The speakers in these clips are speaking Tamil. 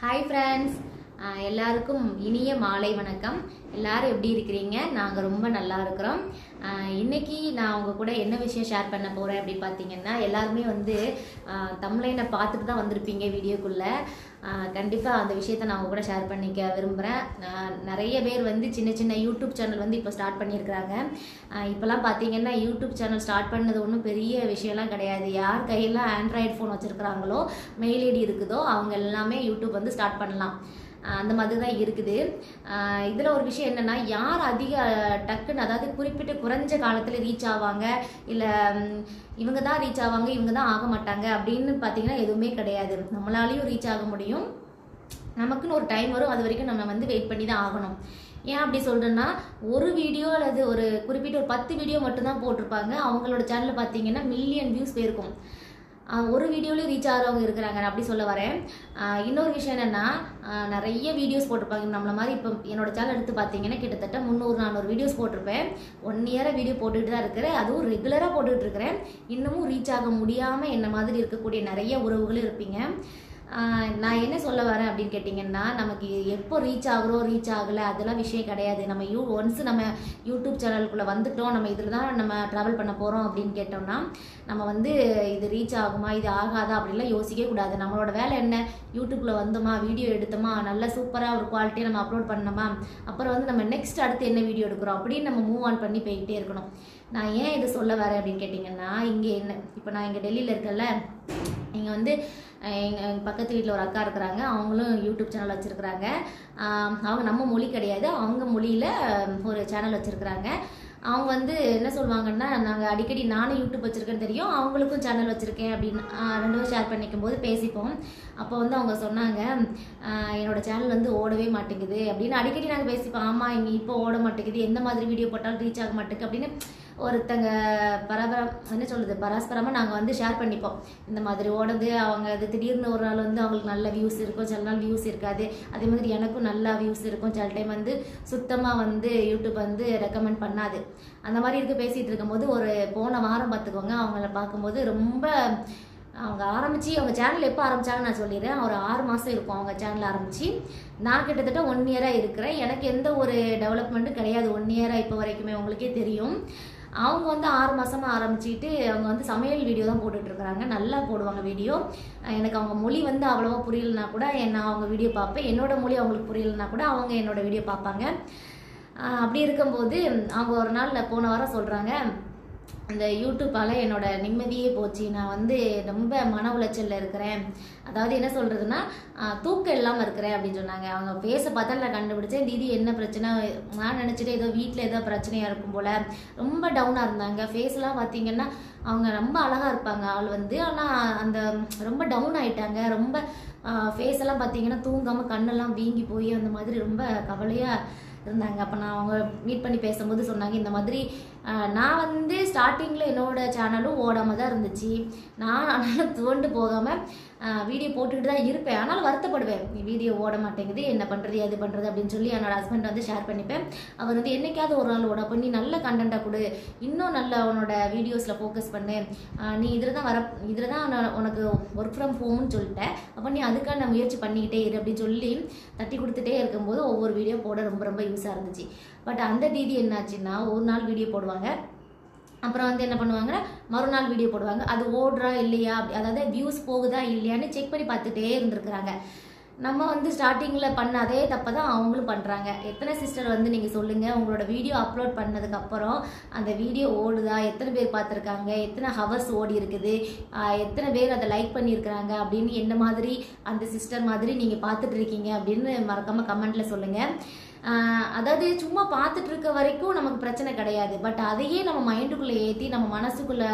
ஹாய் ஃப்ரெண்ட்ஸ், எல்லாருக்கும் இனிய மாலை வணக்கம். எல்லாரும் எப்படி இருக்கிறீங்க? நாங்கள் ரொம்ப நல்லா இருக்கிறோம். இன்னைக்கு நான் உங்கள் கூட என்ன விஷயம் ஷேர் பண்ண போகிறேன் அப்படின்னு பார்த்தீங்கன்னா, எல்லாருமே தமிழைனை பார்த்துட்டு தான் வந்திருப்பீங்க வீடியோக்குள்ளே. கண்டிப்பாக அந்த விஷயத்த நான் உங்க கூட ஷேர் பண்ணிக்க விரும்புகிறேன். நிறைய பேர் சின்ன சின்ன யூடியூப் சேனல் இப்போ ஸ்டார்ட் பண்ணியிருக்கிறாங்க. இப்போலாம் பார்த்தீங்கன்னா யூடியூப் சேனல் ஸ்டார்ட் பண்ணது ஒன்றும் பெரிய விஷயம்லாம் கிடையாது. யார் கையெல்லாம் ஆண்ட்ராய்டு ஃபோன் வச்சுருக்கிறாங்களோ, மெயில் ஐடி இருக்குதோ, அவங்க எல்லாமே யூடியூப் ஸ்டார்ட் பண்ணலாம். அந்த மாதிரி தான் இருக்குது. இதில் ஒரு விஷயம் என்னென்னா, யார் அதிக டக்குன்னு, அதாவது குறிப்பிட்ட குறைஞ்ச காலத்தில் ரீச் ஆவாங்க, இல்லை இவங்க தான் ரீச் ஆவாங்க, இவங்க தான் ஆக மாட்டாங்க அப்படின்னு பார்த்தீங்கன்னா எதுவுமே கிடையாது. நம்மளாலையும் ரீச் ஆக முடியும். நமக்குன்னு ஒரு டைம் வரும், அது வரைக்கும் நம்ம வெயிட் பண்ணி தான் ஆகணும். ஏன் அப்படி சொல்கிறேன்னா, ஒரு வீடியோ அல்லது ஒரு குறிப்பிட்ட ஒரு 10 வீடியோ மட்டும்தான் போட்டிருப்பாங்க. அவங்களோட சேனலில் பார்த்தீங்கன்னா மில்லியன் வியூஸ் போயிருக்கும். ஒரு வீடியோலையும் ரீச் ஆகிறவங்க இருக்கிறாங்க. நான் அப்படி சொல்ல வரேன். இன்னொரு விஷயம் என்னென்னா, நிறைய வீடியோஸ் போட்டிருப்பாங்க. நம்மள மாதிரி இப்போ என்னோட சேனல் எடுத்து பார்த்தீங்கன்னா கிட்டத்தட்ட 300-400 வீடியோஸ் போட்டிருப்பேன். 1 இயராக வீடியோ போட்டுக்கிட்டு தான் இருக்கிறேன். அதுவும் ரெகுலராக போட்டுக்கிட்டு இருக்கிறேன். இன்னமும் ரீச் ஆக முடியாமல் என்ன மாதிரி இருக்கக்கூடிய நிறைய உறவுகளும் இருப்பீங்க. நான் என்ன சொல்ல வரேன் அப்படின்னு கேட்டிங்கன்னா, நமக்கு எப்போ ரீச் ஆகுறோம் ரீச் ஆகலை அதெல்லாம் விஷயம் கிடையாது. நம்ம ஒன்ஸ் நம்ம யூடியூப் சேனலுக்குள்ளே வந்துட்டோம், நம்ம இதில் தான் நம்ம ட்ராவல் பண்ண போகிறோம் அப்படின்னு கேட்டோம்னா, நம்ம இது ரீச் ஆகுமா இது ஆகாதா அப்படின்லாம் யோசிக்கவே கூடாது. நம்மளோட வேலை என்ன, யூடியூப்பில் வந்தோமா, வீடியோ எடுத்தோமா, நல்லா சூப்பராக ஒரு குவாலிட்டியாக நம்ம அப்லோட் பண்ணோமா, அப்புறம் நம்ம நெக்ஸ்ட் அடுத்து என்ன வீடியோ எடுக்கிறோம் அப்படின்னு நம்ம மூவ் ஆன் பண்ணி போய்கிட்டே இருக்கணும். நான் ஏன் இது சொல்ல வரேன் அப்படின்னு கேட்டிங்கன்னா, இங்கே இப்போ நான் இங்கே டெல்லியில் இருக்கேன்ல, இங்கே எங்கள் பக்கத்து வீட்டில் ஒரு அக்கா இருக்கிறாங்க. அவங்களும் யூடியூப் சேனல் வச்சுருக்குறாங்க. அவங்க நம்ம மொழி கிடையாது, அவங்க மொழியில் ஒரு சேனல் வச்சுருக்குறாங்க. அவங்க என்ன சொல்லுவாங்கன்னா, நாங்கள் அடிக்கடி நானும் யூடியூப் வச்சுருக்கேன்னு தெரியும், அவங்களுக்கும் சேனல் வச்சுருக்கேன் அப்படின்னு 2 பேரும் ஷேர் பண்ணிக்கும் போது பேசிப்போம். அப்போ அவங்க சொன்னாங்க, என்னோடய சேனல் ஓடவே மாட்டேங்குது அப்படின்னு அடிக்கடி நாங்கள் பேசிப்போம். ஆமாம், இங்கே இப்போ ஓட மாட்டேங்குது, எந்த மாதிரி வீடியோ போட்டாலும் ரீச் ஆக மாட்டேங்குது அப்படின்னு ஒருத்தங்க பரஸ்பரமாக நாங்கள் ஷேர் பண்ணிப்போம். இந்த மாதிரி ஓடுது, அவங்க திடீர்னு ஒரு நாள் அவங்களுக்கு நல்ல வியூஸ் இருக்கும், சில நாள் வியூஸ் இருக்காது. அதே மாதிரி எனக்கும் நல்லா வியூஸ் இருக்கும், சில டைம் சுத்தமாக யூடியூப் ரெக்கமெண்ட் பண்ணாது. அந்த மாதிரி பேசிகிட்டு இருக்கும்போது ஒரு போன வாரம் பார்த்துக்கோங்க, அவங்கள பார்க்கும்போது ரொம்ப அவங்க சேனல் எப்போ ஆரம்பித்தாங்கன்னு நான் சொல்லிடுறேன். ஒரு 6 மாதம் இருக்கும் அவங்க சேனல் ஆரம்பித்து. நான் கிட்டத்தட்ட 1 இயராக இருக்கிறேன். எனக்கு எந்த ஒரு டெவலப்மெண்ட்டும் கிடையாது 1 இயராக இப்போ வரைக்குமே, உங்களுக்கே தெரியும். அவங்க 6 மாதமாக ஆரம்பிச்சுட்டு அவங்க சமையல் வீடியோ தான் போட்டுட்ருக்குறாங்க. நல்லா போடுவாங்க வீடியோ. எனக்கு அவங்க மொழி அவ்வளோவா புரியலைனா கூட நான் அவங்க வீடியோ பார்ப்பேன். என்னோடய மொழி அவங்களுக்கு புரியலைனா கூட அவங்க என்னோடய வீடியோ பார்ப்பாங்க. அப்படி இருக்கும்போது அவங்க ஒரு நாள் போன வாரம் சொல்கிறாங்க, அந்த யூடியூப்பால் என்னோட நிம்மதியே போச்சு, நான் ரொம்ப மன உளைச்சலில் இருக்கிறேன், அதாவது என்ன சொல்கிறதுனா தூக்கம் இல்லாமல் இருக்கிறேன் அப்படின்னு சொன்னாங்க. அவங்க ஃபேஸை பார்த்தா நான் கண்டுபிடிச்சேன், தீதி என்ன பிரச்சனை, நான் நினச்சிட்டு ஏதோ வீட்டில் ஏதோ பிரச்சனையாக இருக்கும் போல். ரொம்ப டவுனாக இருந்தாங்க. ஃபேஸ்லாம் பார்த்தீங்கன்னா அவங்க ரொம்ப அழகாக இருப்பாங்க ஆள் ஆனால் அந்த ரொம்ப டவுன் ஆகிட்டாங்க. ரொம்ப ஃபேஸெல்லாம் பார்த்தீங்கன்னா தூங்காமல் கண்ணெல்லாம் வீங்கி போய் அந்த மாதிரி ரொம்ப கவலையாக இருந்தாங்க. அப்போ நான் அவங்க மீட் பண்ணி பேசும்போது சொன்னாங்க, இந்த மாதிரி நான் ஸ்டார்டிங்கில் என்னோடய சேனலும் ஓடாமல் தான் இருந்துச்சு. நான் ஆனாலும் துவண்டு போகாமல் வீடியோ போட்டுக்கிட்டு தான் இருப்பேன். ஆனாலும் வருத்தப்படுவேன், வீடியோ ஓட மாட்டேங்குது, என்ன பண்ணுறது எது பண்ணுறது அப்படின்னு சொல்லி என்னோட ஹஸ்பண்ட் ஷேர் பண்ணிப்பேன். அவர் என்னைக்காவது ஒரு நாள் ஓட பண்ணி நல்ல கண்டென்ட்டாக கொடு, இன்னும் நல்ல உன்னோட வீடியோஸில் ஃபோக்கஸ் பண்ணு, நீ இதில் தான் உனக்கு ஒர்க் ஃப்ரம் ஹோம்னு சொல்லிட்டேன், அப்போ நீ அதுக்கான முயற்சி பண்ணிக்கிட்டே இரு அப்படின்னு சொல்லி தட்டி கொடுத்துட்டே இருக்கும்போது ஒவ்வொரு வீடியோ போட ரொம்ப ரொம்ப யூஸாக இருந்துச்சு. பட் அந்த தீதி என்னாச்சுன்னா, ஒரு நாள் வீடியோ போடுவாங்க, அப்புறம் என்ன பண்ணுவாங்கன்னா மறுநாள் வீடியோ போடுவாங்க. அது ஓடுறா இல்லையா, அதாவது வியூஸ் போகுதா இல்லையான்னு செக் பண்ணி பார்த்துட்டே இருந்திருக்கிறாங்க. நம்ம ஸ்டார்டிங்கில் பண்ண அதே தப்பை தான் அவங்களும் பண்ணுறாங்க. எத்தனை சிஸ்டர் நீங்கள் சொல்லுங்கள், உங்களோட வீடியோ அப்லோட் பண்ணதுக்கப்புறம் அந்த வீடியோ ஓடுதா, எத்தனை பேர் பார்த்துருக்காங்க, எத்தனை ஹவர்ஸ் ஓடி இருக்குது, எத்தனை பேர் அதை லைக் பண்ணியிருக்கிறாங்க அப்படின்னு என்ன மாதிரி அந்த சிஸ்டர் மாதிரி நீங்கள் பார்த்துட்டு இருக்கீங்க அப்படின்னு மறக்காமல் கமெண்ட்டில் சொல்லுங்கள். அதாவது சும்மா பார்த்துட்டு இருக்க வரைக்கும் நமக்கு பிரச்சனை கிடையாது. பட் அதையே நம்ம மைண்டுக்குள்ளே ஏற்றி நம்ம மனசுக்குள்ளே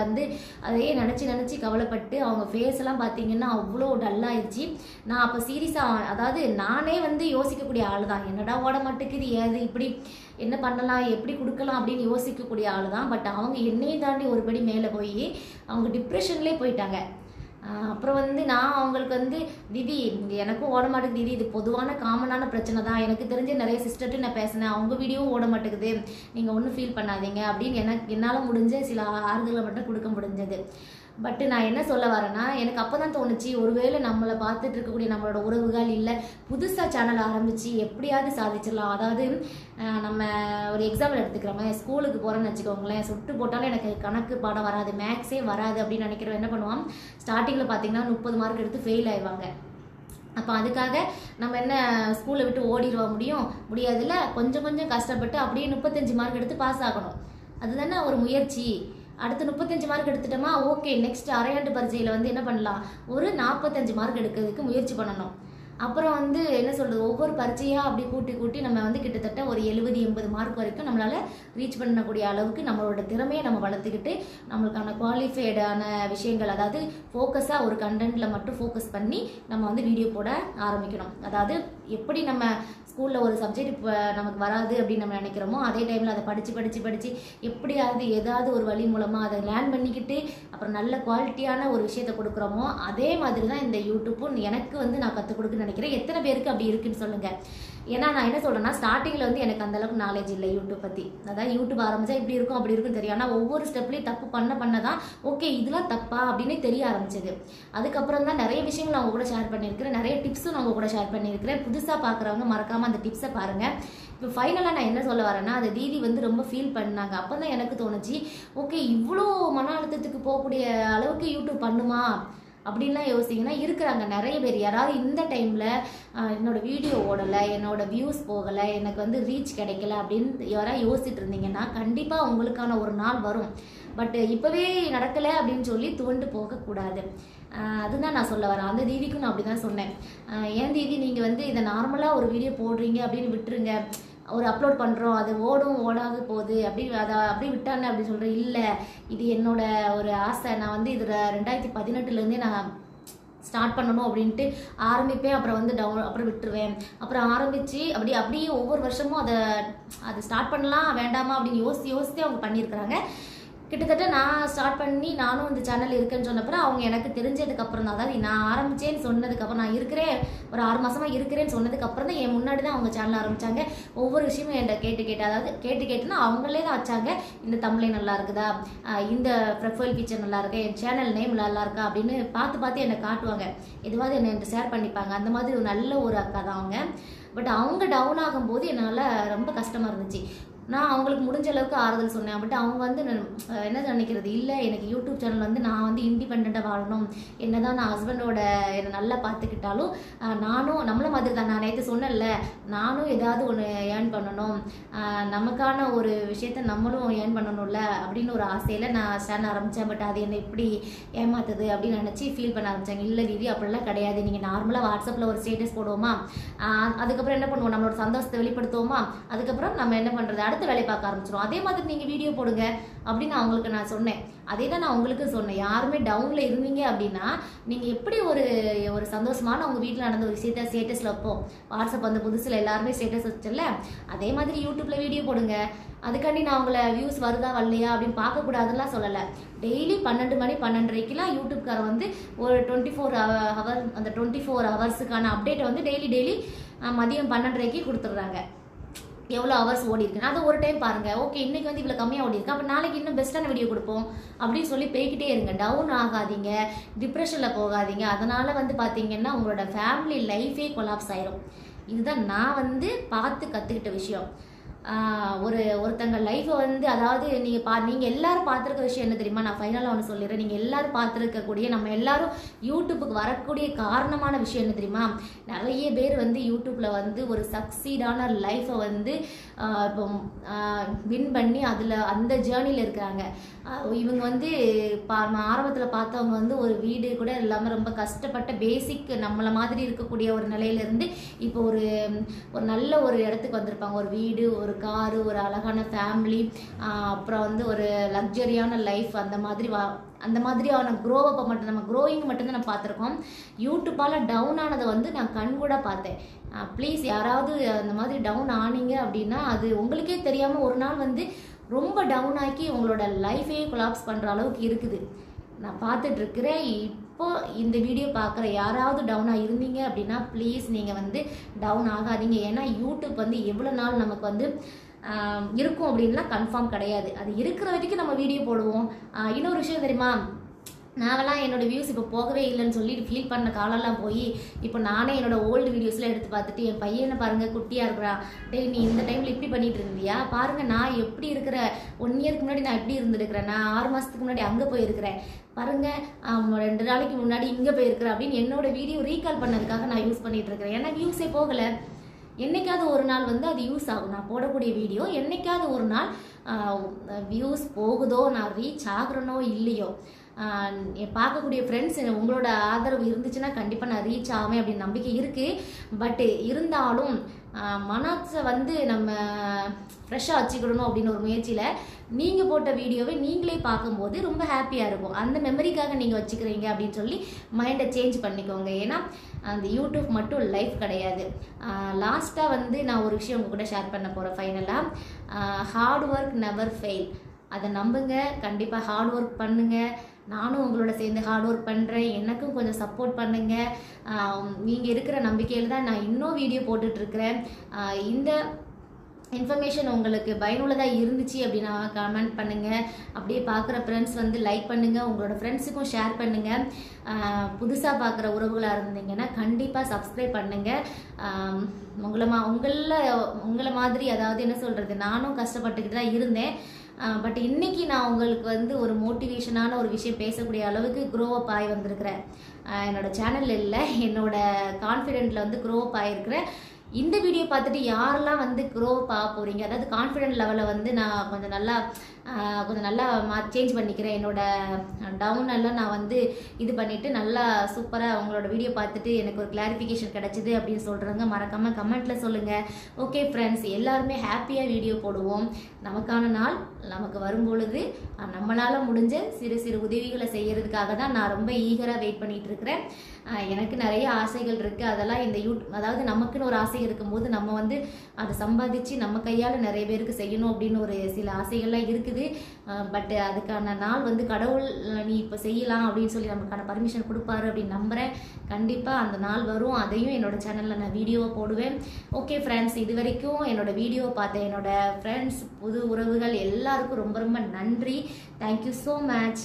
அதையே நினச்சி கவலைப்பட்டு அவங்க ஃபேஸ் எல்லாம் பார்த்தீங்கன்னா அவ்வளோ டல்லாகிடுச்சு. நான் அப்போ சீரியஸாக, அதாவது நானே யோசிக்கக்கூடிய ஆள் தான், என்னடா ஓட மாட்டேங்குது, ஏது இப்படி என்ன பண்ணலாம், எப்படி கொடுக்கலாம் அப்படின்னு யோசிக்கக்கூடிய ஆள் தான். பட் அவங்க என்னையும் தாண்டி ஒருபடி மேலே போய் அவங்க டிப்ரெஷன்லேயே போயிட்டாங்க. அப்புறம் நான் அவங்களுக்கு தீதி எனக்கும் ஓட மாட்டேங்குது தீதி, இது பொதுவான காமனான பிரச்சனை தான், எனக்கு தெரிஞ்ச நிறைய சிஸ்டர்ட்டு நான் பேசினேன், அவங்க வீடியோவும் ஓட மாட்டேங்குது, நீங்கள் ஒன்றும் ஃபீல் பண்ணாதீங்க அப்படின்னு என்னால் முடிஞ்ச சில ஆறுதலை மட்டும் கொடுக்க முடிஞ்சது. பட் நான் என்ன சொல்ல வரேன்னா, எனக்கு அப்போ தான் தோணுச்சு, ஒருவேளை நம்மளை பார்த்துட்டு இருக்கக்கூடிய நம்மளோட உறவுகள் இல்லை புதுசாக சேனல் ஆரம்பித்து எப்படியாவது சாதிச்சிடலாம். அதாவது நம்ம ஒரு எக்ஸாம்பிள் எடுத்துக்கிறோமே, ஸ்கூலுக்கு போகிறேன்னு வச்சுக்கோங்களேன், சுட்டு போட்டாலும் எனக்கு கணக்கு பாடம் வராது, மேக்ஸே வராது அப்படின்னு நினைக்கிறோம். என்ன பண்ணுவான், ஸ்டார்டிங்கில் பார்த்தீங்கன்னா 30 மார்க் எடுத்து ஃபெயில் ஆயிடுவாங்க. அப்போ அதுக்காக நம்ம என்ன ஸ்கூலை விட்டு ஓடிடுவா முடியாதுல்ல, கொஞ்சம் கொஞ்சம் கஷ்டப்பட்டு அப்படியே 35 மார்க் எடுத்து பாஸ் ஆகணும். அதுதானே ஒரு முயற்சி. அடுத்து 35 மார்க் எடுத்துட்டோமா, ஓகே, நெக்ஸ்ட் அரையாண்டு பரீட்சையில் வந்து என்ன பண்ணலாம், ஒரு 45 மார்க் எடுக்கிறதுக்கு முயற்சி பண்ணணும். அப்புறம் வந்து என்ன சொல்கிறது, ஒவ்வொரு பரீட்சையாக அப்படி கூட்டி நம்ம வந்து கிட்டத்தட்ட ஒரு 70-80 மார்க் வரைக்கும் நம்மளால் ரீச் பண்ணக்கூடிய அளவுக்கு நம்மளோட திறமையை நம்ம வளர்த்துக்கிட்டு நம்மளுக்கான குவாலிஃபைடான விஷயங்கள், அதாவது ஃபோக்கஸாக ஒரு கண்டென்ட்டில் மட்டும் ஃபோக்கஸ் பண்ணி நம்ம வந்து வீடியோ போட ஆரம்பிக்கணும். அதாவது எப்படி நம்ம ஸ்கூலில் ஒரு சப்ஜெக்ட் இப்போ நமக்கு வராது அப்படின்னு நம்ம நினைக்கிறோமோ, அதே டைமில் அதை படித்து எப்படியாவது ஏதாவது ஒரு வழி மூலமாக அதை லேர்ன் பண்ணிக்கிட்டு அப்புறம் நல்ல குவாலிட்டியான ஒரு விஷயத்தை கொடுக்குறோமோ, அதே மாதிரி தான் இந்த யூடியூப்பும் எனக்கு வந்து நான் கற்றுக் கொடுக்குன்னு நினைக்கிறேன். எத்தனை பேருக்கு அப்படி இருக்குன்னு சொல்லுங்கள். ஏன்னா நான் என்ன சொல்கிறேன்னா, ஸ்டார்டிங்கில் வந்து எனக்கு அந்தளவுக்கு நாலேஜ் இல்லை யூடியூப் பற்றி. அதாவது யூடியூப் ஆரம்பித்தா இப்படி இருக்கும் அப்படி இருக்குன்னு தெரியும். ஆனால் ஒவ்வொரு ஸ்டெப்லேயும் தப்பு பண்ண தான் ஓகே இதெல்லாம் தப்பா அப்படின்னு தெரிய ஆரம்பிச்சது. அதுக்கப்புறம் தான் நிறைய விஷயங்கள் நான் உங்க கூட ஷேர் பண்ணியிருக்கிறேன், நிறைய டிப்ஸும் நான் உங்க கூட ஷேர் பண்ணியிருக்கிறேன். புதுசாக பார்க்குறவங்க மறக்காமல் அந்த டிப்ஸை பாருங்கள். இப்போ ஃபைனலாக நான் என்ன சொல்ல வரேன்னா, அது தீதி வந்து ரொம்ப ஃபீல் பண்ணாங்க. அப்போ தான் எனக்கு தோணுச்சு, ஓகே இவ்வளோ மன அழுத்தத்துக்கு போகக்கூடிய அளவுக்கு யூடியூப் பண்ணுமா அப்படின்லாம் யோசிங்கன்னா இருக்கிறாங்க நிறைய பேர். யாராவது இந்த டைமில் என்னோட வீடியோ ஓடலை, என்னோட வியூஸ் போகலை, எனக்கு வந்து ரீச் கிடைக்கல அப்படின்னு யாராவது யோசிச்சுட்டு இருந்தீங்கன்னா கண்டிப்பாக உங்களுக்கான ஒரு நாள் வரும். பட் இப்போவே நடக்கலை அப்படின்னு சொல்லி துவண்டு போகக்கூடாது. அதுதான் நான் சொல்ல வரேன். அந்த தீதிக்கும் நான் அப்படி தான் சொன்னேன். ஏன் தீதி நீங்கள் வந்து இதை நார்மலாக ஒரு வீடியோ போடுறீங்க அப்படின்னு விட்டுருங்க, ஒரு அப்லோட் பண்ணுறோம் அது ஓடாது போகுது அதை அப்படியே விட்டானே அப்படின்னு சொல்கிறேன். இல்லை, இது என்னோட ஒரு ஆசை. நான் வந்து இதில் 2018 நான் ஸ்டார்ட் பண்ணணும் அப்படின்ட்டு ஆரம்பிப்பேன், அப்புறம் வந்து அப்புறம் விட்டுருவேன், அப்புறம் ஆரம்பித்து அப்படியே ஒவ்வொரு வருஷமும் அதை ஸ்டார்ட் பண்ணலாம் வேண்டாமா அப்படின்னு யோசித்து அவங்க பண்ணியிருக்கிறாங்க. கிட்டத்தட்ட நான் ஸ்டார்ட் பண்ணி நானும் இந்த சேனல் இருக்குன்னு சொன்னப்பறம் அவங்க எனக்கு தெரிஞ்சதுக்கப்புறம் தான், அதாவது நான் ஆரம்பித்தேன்னு சொன்னதுக்கப்புறம், நான் இருக்கிறேன் ஒரு 6 மாதமாக இருக்கிறேன்னு சொன்னதுக்கப்புறம் தான் என் முன்னாடி தான் அவங்க சேனல் ஆரம்பித்தாங்க. ஒவ்வொரு விஷயமும் என்கிட்ட கேட்டு அதாவது கேட்டுன்னா அவங்களே தான் வச்சாங்க. இந்த தமிழ் நல்லா இருக்குதா, இந்த ப்ரொஃபைல் பிக்சர் நல்லா இருக்கா, என் சேனல் நேம் நல்லா இருக்கா அப்படின்னு பார்த்து என்னை காட்டுவாங்க. எதுவாவது என்னை ஷேர் பண்ணிப்பாங்க. அந்த மாதிரி ஒரு நல்ல ஒரு அக்கா தான் அவங்க. பட் அவங்க டவுன் ஆகும்போது என்னால் ரொம்ப கஷ்டமாக இருந்துச்சு. நான் அவங்களுக்கு முடிஞ்ச அளவுக்கு ஆறுதல் சொன்னேன். பட் அவங்க வந்து என்ன நினைக்கிறது, இல்லை எனக்கு யூடியூப் சேனல் வந்து நான் வந்து இண்டிபெண்ட்டாக வாழணும், என்ன தான் நான் ஹஸ்பண்டோட என்னை நல்லா பார்த்துக்கிட்டாலும் நானும் நம்மள மாதிரி தான், நான் நேற்று சொன்னேன்ல, நானும் ஏதாவது ஒன்று ஏர்ன் பண்ணணும், நமக்கான ஒரு விஷயத்த நம்மளும் ஏர்ன் பண்ணணும்ல அப்படின்னு ஒரு ஆசையில் நான் சேனல் ஆரம்பித்தேன். பட் அது என்னை இப்படி ஏமாத்துது அப்படின்னு நினச்சி ஃபீல் பண்ண ஆரம்பித்தாங்க. இல்லை தீதி அப்படிலாம் கிடையாது, நீங்கள் நார்மலாக வாட்ஸ்அப்பில் ஒரு ஸ்டேட்டஸ் போடுவோமா, அதுக்கப்புறம் என்ன பண்ணுவோம், நம்மளோட சந்தோஷத்தை வெளிப்படுத்துவோமா, அதுக்கப்புறம் நம்ம என்ன பண்ணுறது அடுத்த வேலை பார்க்க ஆரம்பிச்சிடும். அதே மாதிரி நீங்கள் வீடியோ போடுங்க அப்படின்னு அவங்களுக்கு நான் சொன்னேன். அதே தான் நான் உங்களுக்கு சொன்னேன். யாருமே டவுனில் இருந்தீங்க அப்படின்னா நீங்கள் எப்படி ஒரு சந்தோஷமான உங்கள் வீட்டில் நடந்த ஒரு விஷயத்த ஸ்டேட்டஸில் வைப்போம். வாட்ஸ்அப் வந்து புதுசில் எல்லாருமே ஸ்டேட்டஸ் வச்சல, அதே மாதிரி யூடியூப்பில் வீடியோ போடுங்க. அதுக்காண்டி நான் உங்களை வியூஸ் வருதா வரலையா அப்படின்னு பார்க்கக்கூடாதுலாம் சொல்லலை. டெய்லி 12 மணி 12:30க்கெலாம் யூடியூப்கார வந்து ஒரு 24 ஹவர் அந்த 24 ஹவர்ஸுக்கான அப்டேட்டை வந்து டெய்லி மதியம் 12:30க்கு கொடுத்துட்றாங்க. எவ்வளோ ஹவர்ஸ் ஓடி இருக்குன்னு அதை ஒரு டைம் பாருங்கள். ஓகே இன்றைக்கி வந்து இவ்வளோ கம்மியாக ஓடி இருக்கு, அப்போ நாளைக்கு இன்னும் பெஸ்ட்டான வீடியோ கொடுப்போம் அப்படின்னு சொல்லி போய்கிட்டே இருங்க. டவுன் ஆகாதீங்க, டிப்ரெஷனில் போகாதீங்க. அதனால் வந்து பார்த்தீங்கன்னா உங்களோட ஃபேமிலி லைஃபே கொலாப்ஸ் ஆயிரும். இதுதான் நான் வந்து பார்த்து கற்றுக்கிட்ட விஷயம். ஒருத்தங்க லைஃப்பை வந்து, அதாவது நீங்கள் எல்லாரும் பார்த்துருக்க விஷயம் என்ன தெரியுமா, நான் ஃபைனலாக ஒன்று சொல்லிடுறேன். நீங்கள் எல்லாரும் பார்த்துருக்கக்கூடிய, நம்ம எல்லாரும் யூடியூப்புக்கு வரக்கூடிய காரணமான விஷயம் என்ன தெரியுமா, நிறைய பேர் வந்து யூடியூப்பில் வந்து ஒரு சக்சீடான லைஃப்பை வந்து இப்போ வின் பண்ணி அதில் அந்த ஜேர்னியில் இருக்கிறாங்க. இவங்க வந்து ஆரம்பத்தில் பார்த்தவங்க வந்து ஒரு வீடு கூட இல்லாமல் ரொம்ப கஷ்டப்பட்ட பேசிக் நம்மளை மாதிரி இருக்கக்கூடிய ஒரு நிலையிலேருந்து இப்போ ஒரு நல்ல ஒரு இடத்துக்கு வந்திருப்பாங்க. ஒரு வீடு, ஒரு காரு, ஒரு அழகான ஃபேமிலி, அப்புறம் வந்து ஒரு லக்ஸரியான லைஃப், அந்த மாதிரியான க்ரோவப்பை மட்டும் நம்ம க்ரோயிங் மட்டும்தான் நான் பார்த்துருக்கோம். யூடியூப்பால் டவுன் ஆனதை வந்து நான் கண்கூட பார்த்தேன். ப்ளீஸ் யாராவது அந்த மாதிரி டவுன் ஆனீங்க அப்படின்னா அது உங்களுக்கே தெரியாமல் ஒரு நாள் வந்து ரொம்ப டவுன் ஆக்கி உங்களோட லைஃபே கொலாப்ஸ் பண்ணுற அளவுக்கு இருக்குது. நான் பார்த்துட்ருக்கிறேன். இப்போ இந்த வீடியோ பார்க்குற யாராவது டவுனாக இருந்தீங்க அப்படின்னா ப்ளீஸ் நீங்கள் வந்து டவுன் ஆகாதீங்க. ஏன்னா யூடியூப் வந்து எவ்வளோ நாள் நமக்கு வந்து இருக்கும் அப்படின்லாம் கன்ஃபார்ம் கிடையாது. அது இருக்கிற வரைக்கும் நம்ம வீடியோ போடுவோம். இன்னொரு விஷயம் தெரியுமா, நான்லாம் என்னோடய வியூஸ் இப்போ போகவே இல்லைன்னு சொல்லிட்டு ஃபீல் பண்ண காலம்லாம் போய் இப்போ நானே என்னோடய ஓல்டு வீடியோஸ்லாம் எடுத்து பார்த்துட்டு என் பையனை பாருங்கள் குட்டியாக இருக்கிறான், டேய் நீ இந்த டைமில் இப்படி பண்ணிட்டு இருந்தியா பாருங்கள், நான் எப்படி இருக்கிற 1 இயருக்கு முன்னாடி நான் எப்படி இருந்திருக்கிறேன், நான் 6 மாதத்துக்கு முன்னாடி அங்கே போயிருக்கிறேன் பாருங்கள், 2 நாளைக்கு முன்னாடி இங்கே போயிருக்கிறேன் அப்படின்னு என்னோட வீடியோ ரீகால் பண்ணதுக்காக நான் யூஸ் பண்ணிட்டு இருக்கிறேன். ஏன்னா வியூஸே போகலை. என்னைக்காவது ஒரு நாள் வந்து அது யூஸ் ஆகும். நான் போடக்கூடிய வீடியோ என்னைக்காவது ஒரு நாள் வியூஸ் போகுதோ, நான் ரீச் ஆகுறனோ இல்லையோ, பார்க்கக்கூடிய ஃப்ரெண்ட்ஸ் உங்களோட ஆதரவு இருந்துச்சுன்னா கண்டிப்பாக நான் ரீச் ஆவேன் அப்படின்னு நம்பிக்கை இருக்குது. பட்டு இருந்தாலும் மனசை வந்து நம்ம ஃப்ரெஷ்ஷாக வச்சுக்கிடணும் அப்படின்னு ஒரு முயற்சியில் நீங்கள் போட்ட வீடியோவை நீங்களே பார்க்கும்போது ரொம்ப ஹாப்பியாக இருக்கும். அந்த மெமரிக்காக நீங்கள் வச்சுக்கிறீங்க அப்படின்னு சொல்லி மைண்டை சேஞ்ச் பண்ணிக்கோங்க. ஏன்னா அந்த யூடியூப் மட்டும் லைஃப் கிடையாது. லாஸ்ட்டாக வந்து நான் ஒரு விஷயம் உங்கள் கூட ஷேர் பண்ண போகிறேன். ஃபைனலாக ஹார்ட் ஒர்க் நெவர் ஃபெயில். அதை நம்புங்க. கண்டிப்பாக ஹார்ட் ஒர்க் பண்ணுங்கள். நானும் உங்களோட சேர்ந்து ஹார்ட் ஒர்க் பண்ணுறேன். எனக்கும் கொஞ்சம் சப்போர்ட் பண்ணுங்கள். நீங்கள் இருக்கிற நம்பிக்கையில் தான் நான் இன்னும் வீடியோ போட்டுட்ருக்கிறேன். இந்த இன்ஃபர்மேஷன் உங்களுக்கு பயனுள்ளதாக இருந்துச்சு அப்படின்னா கமெண்ட் பண்ணுங்கள். அப்படியே பார்க்குற ஃப்ரெண்ட்ஸ் வந்து லைக் பண்ணுங்கள். உங்களோட ஃப்ரெண்ட்ஸுக்கும் ஷேர் பண்ணுங்கள். புதுசாக பார்க்குற உறவுகளாக இருந்தீங்கன்னா கண்டிப்பாக சப்ஸ்கிரைப் பண்ணுங்கள். உங்களை மாதிரி, அதாவது என்ன சொல்கிறது, நானும் கஷ்டப்பட்டுக்கிட்டு தான் இருந்தேன். பட் இன்றைக்கி நான் உங்களுக்கு வந்து ஒரு மோட்டிவேஷனான ஒரு விஷயம் பேசக்கூடிய அளவுக்கு க்ரோ அப் ஆகி வந்திருக்கிறேன். என்னோடய சேனலில் இல்லை, என்னோடய கான்ஃபிடென்ட்டில் வந்து க்ரோ அப் ஆகிருக்கிறேன். இந்த வீடியோ பார்த்துட்டு யாரெல்லாம் வந்து க்ரோ அப் ஆக போகிறீங்க, அதாவது கான்ஃபிடென்ட் லெவலில் வந்து நான் கொஞ்சம் நல்லா சேஞ்ச் பண்ணிக்கிறேன். என்னோடய டவுன் எல்லாம் நான் வந்து இது பண்ணிவிட்டு நல்லா சூப்பராக உங்களோட வீடியோ பார்த்துட்டு எனக்கு ஒரு கிளாரிஃபிகேஷன் கிடச்சிது அப்படின்னு சொல்கிறவங்க மறக்காமல் கமெண்ட்டில் சொல்லுங்கள். ஓகே ஃப்ரெண்ட்ஸ், எல்லாருமே ஹாப்பியாக வீடியோ போடுவோம். நமக்கான நாள் நமக்கு வரும்பொழுது நம்மளால் முடிஞ்ச சிறு சிறு உதவிகளை செய்கிறதுக்காக தான் நான் ரொம்ப ஈகராக வெயிட் பண்ணிகிட்டு இருக்கிறேன். எனக்கு நிறைய ஆசைகள் இருக்குது. அதெல்லாம் இந்த அதாவது நமக்குன்னு ஒரு ஆசை இருக்கும்போது நம்ம வந்து அதை சம்பாதிச்சு நம்ம கையால் நிறைய பேருக்கு செய்யணும் அப்படின்னு ஒரு சில ஆசைகள்லாம் இருக்குது. பட் அதுக்கான நாள் வந்து கடவுள் நீ இப்போ செய்யலாம் அப்படின்னு சொல்லி நமக்கான பர்மிஷன் கொடுப்பாரு அப்படின்னு நம்புகிறேன். கண்டிப்பாக அந்த நாள் வரும். அதையும் என்னோட சேனலில் நான் வீடியோவை போடுவேன். ஓகே ஃப்ரெண்ட்ஸ், இது வரைக்கும் என்னோடய வீடியோவை பார்த்த என்னோடய ஃப்ரெண்ட்ஸ், புது உறவுகள் எல்லாருக்கும் ரொம்ப ரொம்ப நன்றி. Thank you so much.